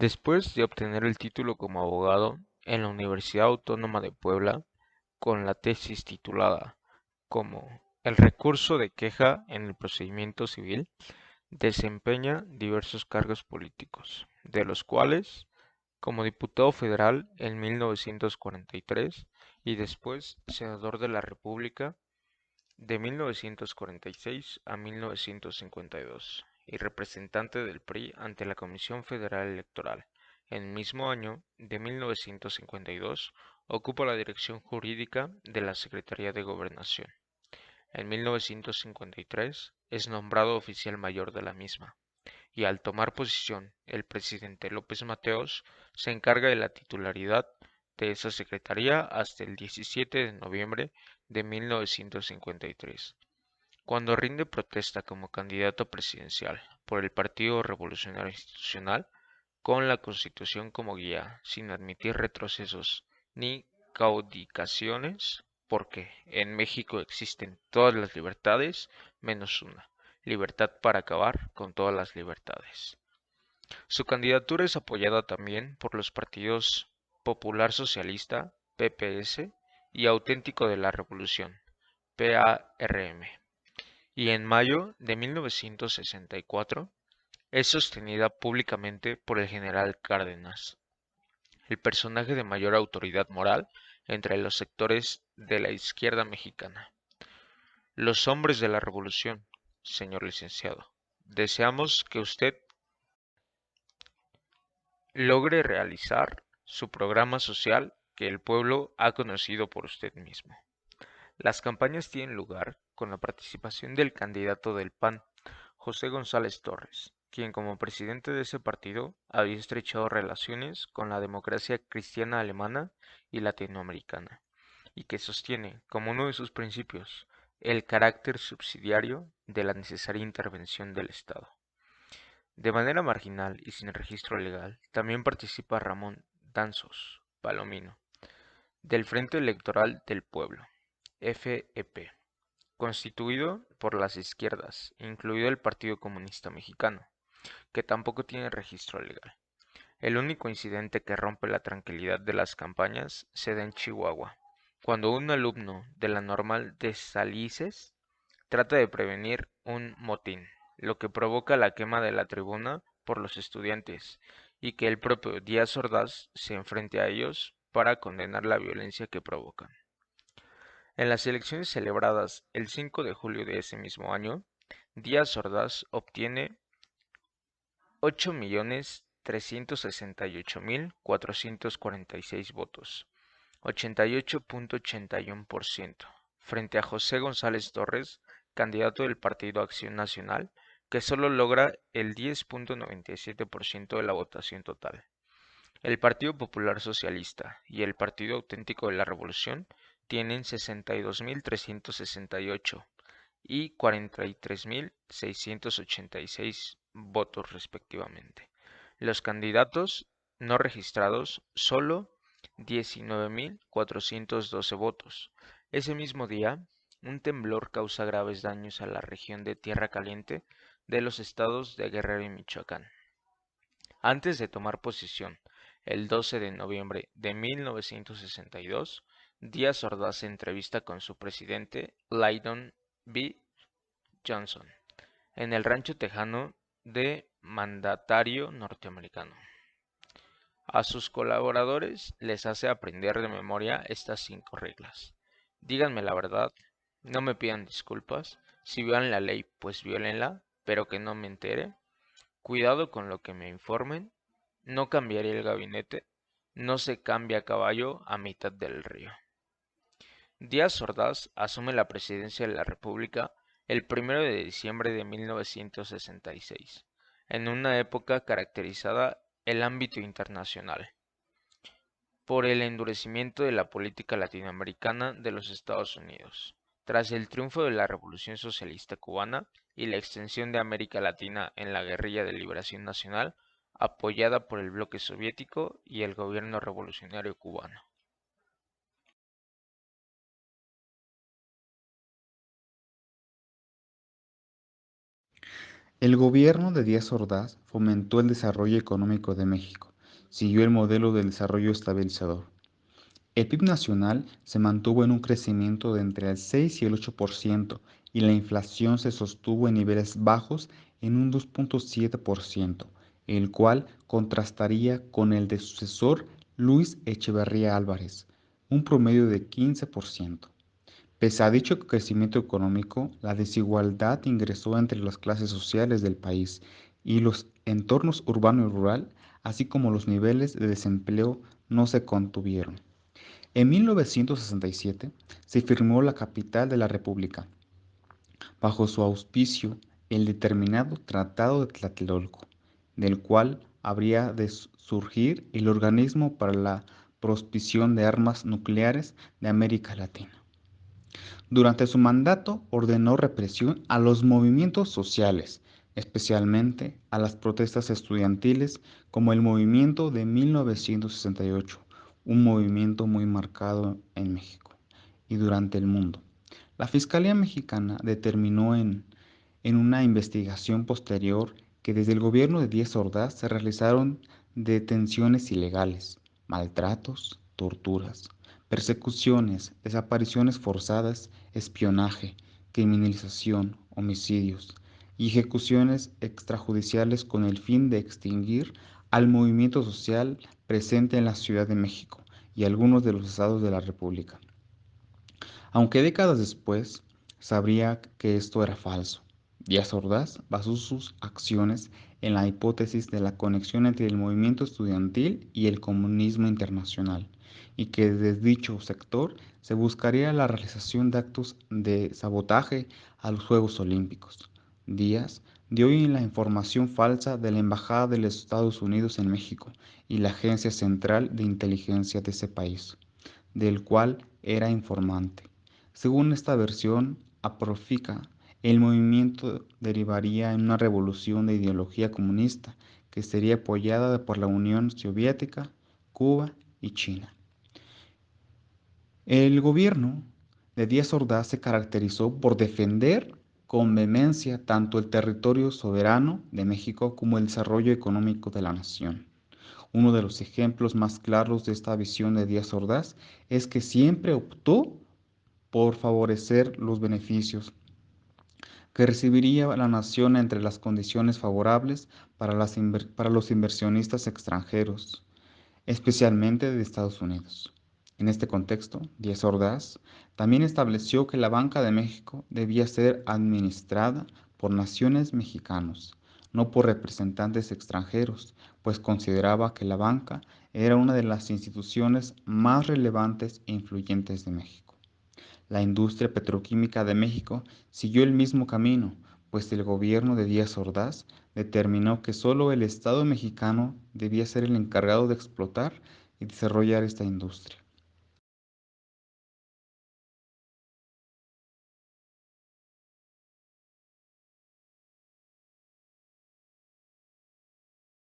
Después de obtener el título como abogado en la Universidad Autónoma de Puebla, con la tesis titulada como El recurso de queja en el procedimiento civil, desempeña diversos cargos políticos, de los cuales, como diputado federal en 1943 y después senador de la República de 1946 a 1952 y representante del PRI ante la Comisión Federal Electoral. En el mismo año de 1952 ocupa la dirección jurídica de la Secretaría de Gobernación. En 1953 es nombrado oficial mayor de la misma y al tomar posesión el presidente López Mateos se encarga de la titularidad de esa secretaría hasta el 17 de noviembre de 1953, cuando rinde protesta como candidato presidencial por el Partido Revolucionario Institucional con la Constitución como guía, sin admitir retrocesos ni claudicaciones, porque en México existen todas las libertades menos una, libertad para acabar con todas las libertades. Su candidatura es apoyada también por los partidos Popular Socialista, PPS, y Auténtico de la Revolución, PARM, y en mayo de 1964 es sostenida públicamente por el general Cárdenas, el personaje de mayor autoridad moral entre los sectores de la izquierda mexicana. Los hombres de la revolución, señor licenciado, deseamos que usted logre realizar su programa social que el pueblo ha conocido por usted mismo. Las campañas tienen lugar con la participación del candidato del PAN, José González Torres, quien como presidente de ese partido había estrechado relaciones con la democracia cristiana alemana y latinoamericana, y que sostiene como uno de sus principios el carácter subsidiario de la necesaria intervención del Estado. De manera marginal y sin registro legal, también participa Ramón Danzos Palomino, del Frente Electoral del Pueblo, FEP, constituido por las izquierdas, incluido el Partido Comunista Mexicano, que tampoco tiene registro legal. El único incidente que rompe la tranquilidad de las campañas se da en Chihuahua, cuando un alumno de la Normal de Salices trata de prevenir un motín, lo que provoca la quema de la tribuna por los estudiantes y que el propio Díaz Ordaz se enfrente a ellos para condenar la violencia que provocan. En las elecciones celebradas el 5 de julio de ese mismo año, Díaz Ordaz obtiene 8.368.446 votos, 88.81%, frente a José González Torres, candidato del Partido Acción Nacional, que solo logra el 10.97% de la votación total. El Partido Popular Socialista y el Partido Auténtico de la Revolución tienen 62.368 y 43.686 votos respectivamente. Los candidatos no registrados solo 19.412 votos. Ese mismo día, un temblor causa graves daños a la región de Tierra Caliente de los estados de Guerrero y Michoacán. Antes de tomar posesión, el 12 de noviembre de 1962, Díaz Ordaz se entrevista con su presidente, Lyndon B. Johnson, en el rancho tejano de mandatario norteamericano. A sus colaboradores les hace aprender de memoria estas 5 reglas. Díganme la verdad, no me pidan disculpas, si violan la ley, pues violenla, pero que no me entere. Cuidado con lo que me informen, no cambiaré el gabinete, no se cambia a caballo a mitad del río. Díaz Ordaz asume la presidencia de la República el 1 de diciembre de 1966, en una época caracterizada el ámbito internacional por el endurecimiento de la política latinoamericana de los Estados Unidos, tras el triunfo de la Revolución Socialista Cubana y la extensión de América Latina en la guerrilla de liberación nacional, apoyada por el bloque soviético y el gobierno revolucionario cubano. El gobierno de Díaz Ordaz fomentó el desarrollo económico de México, siguió el modelo del desarrollo estabilizador. El PIB nacional se mantuvo en un crecimiento de entre el 6 y el 8% y la inflación se sostuvo en niveles bajos en un 2,7%, el cual contrastaría con el de su sucesor Luis Echeverría Álvarez, un promedio de 15%. Pese a dicho crecimiento económico, la desigualdad ingresó entre las clases sociales del país y los entornos urbano y rural, así como los niveles de desempleo, no se contuvieron. En 1967 se firmó la capital de la República, bajo su auspicio el determinado Tratado de Tlatelolco, del cual habría de surgir el organismo para la prohibición de armas nucleares de América Latina. Durante su mandato ordenó represión a los movimientos sociales, especialmente a las protestas estudiantiles como el movimiento de 1968, un movimiento muy marcado en México y durante el mundo. La Fiscalía Mexicana determinó en una investigación posterior que desde el gobierno de Díaz Ordaz se realizaron detenciones ilegales, maltratos, torturas, persecuciones, desapariciones forzadas, espionaje, criminalización, homicidios y ejecuciones extrajudiciales con el fin de extinguir al movimiento social presente en la Ciudad de México y algunos de los estados de la República. Aunque décadas después sabría que esto era falso. Díaz Ordaz basó sus acciones en la hipótesis de la conexión entre el movimiento estudiantil y el comunismo internacional, y que desde dicho sector se buscaría la realización de actos de sabotaje a los Juegos Olímpicos. Díaz dio en la información falsa de la Embajada de los Estados Unidos en México y la Agencia Central de Inteligencia de ese país, del cual era informante. Según esta versión apócrifa, el movimiento derivaría en una revolución de ideología comunista que sería apoyada por la Unión Soviética, Cuba y China. El gobierno de Díaz Ordaz se caracterizó por defender con vehemencia tanto el territorio soberano de México como el desarrollo económico de la nación. Uno de los ejemplos más claros de esta visión de Díaz Ordaz es que siempre optó por favorecer los beneficios que recibiría la nación entre las condiciones favorables para los inversionistas extranjeros, especialmente de Estados Unidos. En este contexto, Díaz Ordaz también estableció que la Banca de México debía ser administrada por naciones mexicanos, no por representantes extranjeros, pues consideraba que la banca era una de las instituciones más relevantes e influyentes de México. La industria petroquímica de México siguió el mismo camino, pues el gobierno de Díaz Ordaz determinó que solo el Estado mexicano debía ser el encargado de explotar y desarrollar esta industria.